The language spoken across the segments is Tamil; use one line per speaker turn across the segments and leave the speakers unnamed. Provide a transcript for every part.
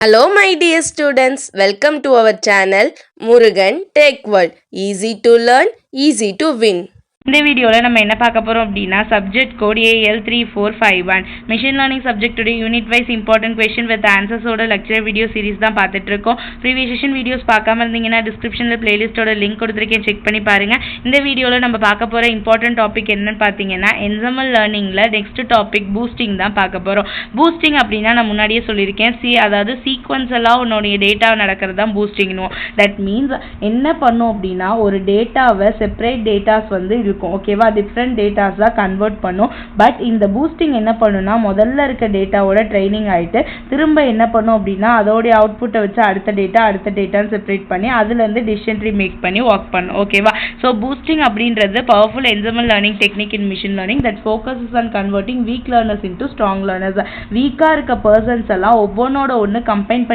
Hello my dear students, welcome to our channel Murugan Tech World. Easy to learn, easy to win.
இந்த வீடியோவில் நம்ம என்ன பார்க்க போகிறோம் அப்படின்னா subject code AL3451 machine learning சப்ஜெக்டோட unit wise important question with ஆன்சர்ஸோட லெக்சர் வீடியோ சீரிஸ் தான் பார்த்துட்டு இருக்கோம். ப்ரீவியஸ் செஷன் வீடியோஸ் பார்க்காம இருந்தீங்கன்னா டிஸ்கிரிப்ஷனில் பிளேலிஸ்ட்டோட லிங்க் கொடுத்துருக்கேன், செக் பண்ணி பாருங்கள். இந்த வீடியோவில் நம்ம பார்க்க போகிற இம்பார்ட்டன்ட் டாபிக் என்னன்னு பார்த்தீங்கன்னா என்சமல் லேர்னிங்கில் நெக்ஸ்ட் டாபிக் பூஸ்டிங் தான் பார்க்க போகிறோம். பூஸ்டிங் அப்படின்னா நான் முன்னாடியே சொல்லியிருக்கேன், அதாவது சீக்வன்ஸ் எல்லாம் உன்னுடைய டேட்டா நடக்கிறது தான் பூஸ்டிங்னும். தட் மீன்ஸ் என்ன பண்ணும் அப்படின்னா ஒரு டேட்டாவை செப்பரேட் டேட்டாஸ் வந்து இருக்கும், ஓகேவா, டிஃப்ரெண்ட் டேட்டாஸ் தான் கன்வெர்ட் பண்ணும். பட் இந்த பூஸ்டிங் என்ன பண்ணுன்னா முதல்ல இருக்க டேட்டாவோட ட்ரைனிங் ஆகிட்டு திரும்ப என்ன பண்ணும் அப்படின்னா அதோடைய அவுட்புட்டை வச்சு அடுத்த டேட்டான்னு செப்பரேட் பண்ணி அதுலேருந்து டிசிஷன் ட்ரீ மேக் பண்ணி ஒர்க் பண்ணும், ஓகேவா. ஸோ பூஸ்டிங் அப்படின்றது powerful ensemble learning technique in machine learning that focuses on converting weak learners into strong learners. வீக்காக இருக்க பர்சன்ஸ் எல்லாம் ஒவ்வொன்றோட ஒன்று கம்பைன்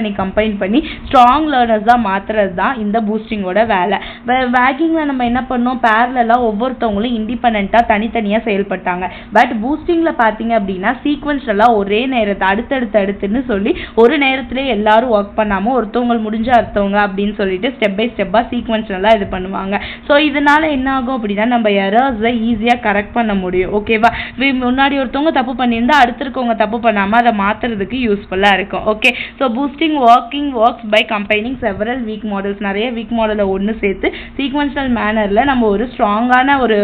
பண்ணி ஸ்ட்ராங் லேர்னர்ஸ் தான் மாற்றுறது தான் இந்த பூஸ்டிங்கோட வேலை. வேக்கிங்கில் நம்ம என்ன பண்ணோம், பேரலெல்லாம் ஒவ்வொருத்தவங்களும் இண்டிபெண்டா தனித்தனியாக செயல்பட்டாங்க. பட் பூஸ்டிங்கில் பார்த்தீங்க அப்படின்னா சீக்வன்ஸ்லாம் ஒரே நேரத்தை அடுத்தடுத்துன்னு சொல்லி ஒரு நேரத்திலே எல்லாரும் ஒர்க் பண்ணாமல் ஒருத்தவங்க முடிஞ்ச அடுத்தவங்க அப்படின்னு சொல்லிட்டு ஸ்டெப் பை ஸ்டெப்பாக சீக்வன்ஸ்லாம் இது பண்ணுவாங்க. ஸோ இதனால என்ன ஆகும் அப்படின்னா நம்ம எரர்ஸை ஈஸியாக கரெக்ட் பண்ண முடியும், ஓகேவா. முன்னாடி ஒருத்தவங்க தப்பு பண்ணியிருந்தா அடுத்திருக்கவங்க தப்பு பண்ணாமல் அதை மாற்றுறதுக்கு யூஸ்ஃபுல்லாக இருக்கும், okay. So boosting works by combining several weak models. நிறைய வீக் மாடலை ஒன்று சேர்த்து சீக்வன்ஷியல் மேனரில் நம்ம ஒரு ஸ்ட்ராங்கான ஒரு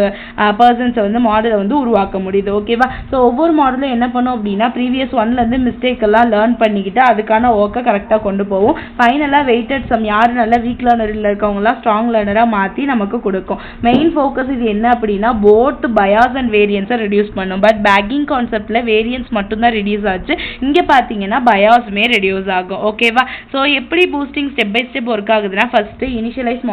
பர்சன்ஸை வந்து மாடலை வந்து உருவாக்க முடியுது, ஓகேவா. ஸோ ஒவ்வொரு மாடலும் என்ன பண்ணும் அப்படின்னா ப்ரீவியஸ் ஒன்லேருந்து மிஸ்டேக் எல்லாம் லேர்ன் பண்ணிக்கிட்டு அதுக்கான ஒர்க்கை கரெக்டாக கொண்டு போகும். ஃபைனலாக வெயிட்டட் சம் யார் நல்ல வீக் லேர்னரில் இருக்கவங்களாம் ஸ்ட்ராங் லேர்னராக மாற்றி நமக்கு கொடுக்கும். மெயின் ஃபோக்கஸ் இது என்ன அப்படின்னா போத் பயாஸ் அண்ட் வேரியன்ஸை ரெடியூஸ் பண்ணும். பட் பேக்கிங் கான்செப்டில் வேரியன்ஸ் மட்டும்தான் ரெடியூஸ் ஆச்சு, இங்கே பார்த்தீங்கன்னா பயாஸுமே ரெடியூஸ் ஆகும், ஓகேவா. ஸோ எப்படி boosting step by step work ஆகுதுன்னா ஃபர்ஸ்ட் இனிஷியலைஸ்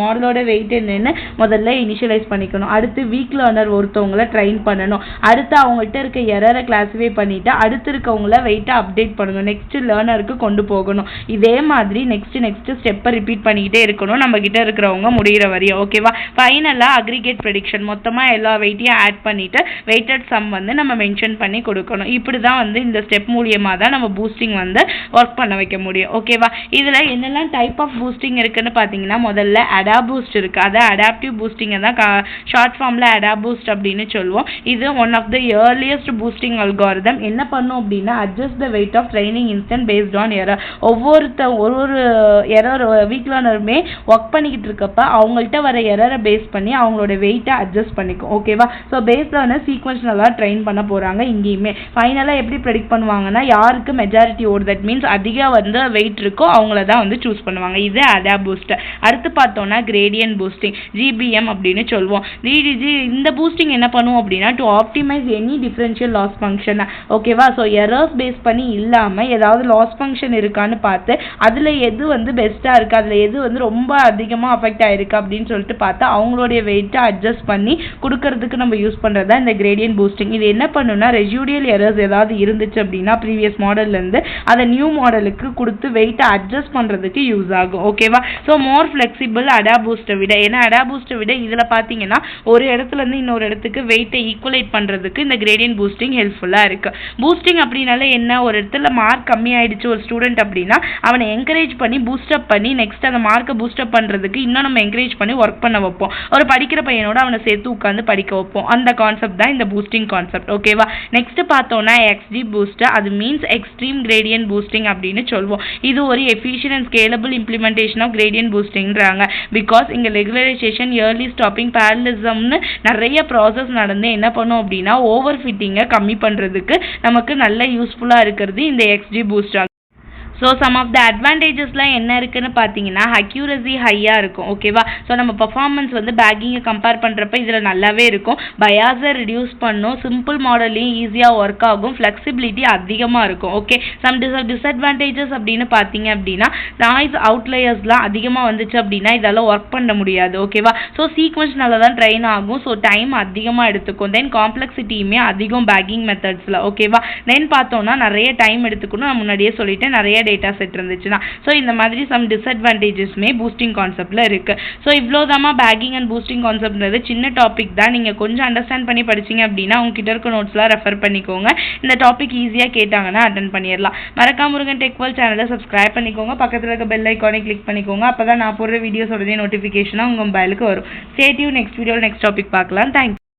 மாடலோட வெயிட் என்னன்னு முதல்ல இனிஷியலைஸ் பண்ணிக்கணும். அடுத்து வீக் லேர்னர் ஒருத்தவங்களை ட்ரெயின் பண்ணணும். அடுத்து அவங்கள்ட்ட இருக்க எரரை கிளாஸிஃபை பண்ணிட்டு அடுத்து இருக்கவங்கள வெயிட்டை அப்டேட் பண்ணணும், நெக்ஸ்ட் லேர்னருக்கு கொண்டு போகணும். இதே மாதிரி நெக்ஸ்ட் ஸ்டெப்பை ரிப்பீட் பண்ணிக்கிட்டே இருக்கணும் நம்ம கிட்ட இருக்கிறவங்க முடிகிற வரையும், ஓகேவா. ஃபைனலாக அக்ரிகேட் ப்ரெடிக்ஷன் மொத்தமாக எல்லா வெயிட்டையும் ஆட் பண்ணிட்டு வெயிட்டட் சம் வந்து நம்ம மென்ஷன் பண்ணி கொடுக்கணும். இப்படி தான் வந்து இந்த ஸ்டெப் மூலியமாக தான் நம்ம பூஸ்டிங் வந்து ஒர்க் பண்ண வைக்க முடியும், ஓகேவா. இதில் என்னெல்லாம் டைப் ஆஃப் பூஸ்டிங் இருக்குன்னு பார்த்தீங்கன்னா முதல்ல அடாபூஸ்ட் இருக்குது, அதை அடாப்டிவ் பூஸ்டிங்கை தான் ஷார்ட் ஃபார்மில் அடாபூஸ்ட் அப்படின்னு சொல்லுவோம். இது one of the earliest boosting algorithm. என்ன பண்ணும் அப்படின்னா adjust the weight of training instance based on error. ஒரு எரர் வீக் லேர்னருமே ஒர்க் பண்ணிக்கிட்டு இருக்கப்ப அவங்கள்ட்ட வர எரரை பேஸ் பண்ணி அவங்களோட வெயிட்டை அட்ஜஸ்ட் பண்ணிக்கும், ஓகேவா. ஸோ பேஸ் லேர்னர் சீக்வன்ஸ்லாம் ட்ரெயின் பண்ண போகிறாங்க இங்கேயுமே. ஃபைனலாக எப்படி ப்ரெடிக்ட் பண்ணுவாங்கன்னா யாருக்கு மெஜாரிட்டி ஓடு, தட் மீன்ஸ் அதிகம் வந்து வெயிட் இருக்கோ அவங்கள தான் வந்து சூஸ் பண்ணுவாங்க. இது அடாபூஸ்ட். அடுத்து பார்த்தோம்னா கிரேடியன்ட் பூஸ்டிங், GBM அப்படின்னு சொல்லுவோம். இந்த பூஸ்டிங் என்ன பண்ணுவோம் அப்படின்னா to optimize any differential loss function, ஓகேவா. ஸோ எரர்ஸ் பேஸ் பண்ணி இல்லாமல் ஏதாவது லாஸ் ஃபங்க்ஷன் இருக்கான்னு பார்த்து அதில் எது வந்து பெஸ்ட்டாக இருக்குது, அதில் எது வந்து ரொம்ப அதிகமாக அஃபெக்ட் ஆகிருக்கு அப்படின்னு சொல்லிட்டு பார்த்தா அவங்களுடைய வெயிட்டை அட்ஜஸ்ட் பண்ணி கொடுக்கறதுக்கு நம்ம யூஸ் பண்ணுறது தான் இந்த கிரேடியன்ட் பூஸ்டிங். இது என்ன பண்ணுன்னா ரெசிடியூவல் எரர்ஸ் ஏதாவது இருந்துச்சு அப்படின்னா ப்ரீவியஸ் மாடல்லேருந்து அதை நியூ மாடலுக்கு கொடுத்து வெயிட்டை அட்ஜஸ்ட் பண்ணுறதுக்கு யூஸ் ஆகும், ஓகேவா. ஸோ மோர் ஃப்ளெக்சிபிள் அடாபூஸ்ட்டை விட, ஏன்னா அடாபூஸ்ட்டை விட இதில் பார்த்தீங்கன்னா ஒரு இடத்துலேருந்து இன்னொரு இடத்துக்கு வெயிட்டை ஈக்குவலைட் பண்ணுறதுக்கு இந்த கிரேடியன்ட் பூஸ்டிங் ஹெல்ப்ஃபுல்லாக இருக்குது. பூஸ்டிங் அப்படின்னால என்ன, ஒரு இடத்துல மார்க் கம்மி ஆயிடுச்சு ஒரு ஸ்டூடெண்ட் அப்படின்னா அவனை என்கரேஜ் பண்ணி பூஸ்டப் பண்ணி நெக்ஸ்ட் அந்த மார்க்கை பூஸ்டப் பண்ணுறதுக்கு இன்னும் நம்ம என்கரேஜ் பண்ணி ஒர்க் பண்ண வைப்போம். ஒரு படிக்கிற பையனோட அவனை சேர்த்து உட்காந்து படிக்க வைப்போம். அந்த கான்செப்ட் தான் இந்த பூஸ்டிங் கான்செப்ட், ஓகேவா. நெக்ஸ்ட் பார்த்தோம்னா XG பூஸ்ட், அது மீன்ஸ் எக்ஸ்ட்ரீம் கிரேடியன்ட் பூஸ்டிங் அப்படின்னு சொல்லுவோம். இது ஒரு efficient and scalable implementation of gradient பூஸ்டிங்கிறாங்க. பிகாஸ் இங்கே ரெகுலரைசேஷன் இயர்லி ஸ்டாப்பிங் பேரலிசம்னு நிறைய ப்ராசஸ் நடந்து என்ன பண்ணும் அப்படின்னா ஓவர் ஃபிட்டிங்கை கம்மி பண்ணுறதுக்கு நமக்கு நல்ல யூஸ்ஃபுல்லாக இருக்கிறது இந்த XG boost. So some of the அட்வான்டேஜஸ்லாம் என்ன இருக்குன்னு பார்த்தீங்கன்னா அக்யூரசி ஹையாக இருக்கும், ஓகேவா. ஸோ நம்ம பர்ஃபார்மன்ஸ் வந்து பேக்கிங்கை கம்பேர் பண்ணுறப்ப இதில் நல்லாவே இருக்கும். பயாஸை ரிடியூஸ் பண்ணும், சிம்பிள் மாடலையும் ஈஸியாக ஒர்க் ஆகும், ஃப்ளெக்சிபிலிட்டி அதிகமாக இருக்கும், ஓகே. சம் டிஸ்அட்வான்டேஜஸ் அப்படின்னு பார்த்தீங்க அப்படின்னா நாய்ஸ் அவுட்லயர்ஸ்லாம் அதிகமாக வந்துச்சு அப்படின்னா இதெல்லாம் ஒர்க் பண்ண முடியாது, ஓகேவா. ஸோ சீக்வன்ஸ் நல்லா தான் ட்ரெயின் ஆகும், ஸோ டைம் அதிகமாக எடுத்துக்கும். தென் காம்ப்ளெக்சிட்டியுமே அதிகம் பேக்கிங் மெத்தட்ஸில், ஓகேவா. தென் பார்த்தோம்னா நிறைய டைம் எடுத்துக்கணும், நான் முன்னாடியே சொல்லிட்டேன். நிறைய டேட்டா செட் இருந்துச்சுன்னா. ஸோ இந்த மாதிரி சம் டிஸ்அட்வான்டேஜஸ்மே பூஸ்டிங் கான்செப்டில் இருக்குது. ஸோ இவ்வளோதாம்மா பேக்கிங் அண்ட் பூஸ்டிங் கான்செப்ட்ன்றது சின்ன டாபிக் தான். நீங்கள் கொஞ்சம் அண்டர்ஸ்டாண்ட் பண்ணி படிச்சிங்க அப்படின்னா உங்ககிட்ட இருக்க நோட்ஸ்லாம் ரெஃபர் பண்ணிக்கோங்க. இந்த டாபிக் ஈஸியாக கேட்டாங்கன்னா அட்டன் பண்ணிடலாம். மறக்காம முருகன் டெக் வேர்ல்ட் சேனலை சப்ஸ்கிரைப் பண்ணிக்கோங்க. பக்கத்தில் இருக்க பெல் ஐக்கானை கிளிக் பண்ணிக்கோங்க. அப்போ தான் நான் போடுற வீடியோஸ் உடனே நோட்டிஃபிகேஷனாக உங்கள் மொபைலுக்கு வரும். Stay tune. நெக்ஸ்ட் வீடியோவில் நெக்ஸ்ட் டாபிக் பார்க்கலாம். தேங்க்யூ.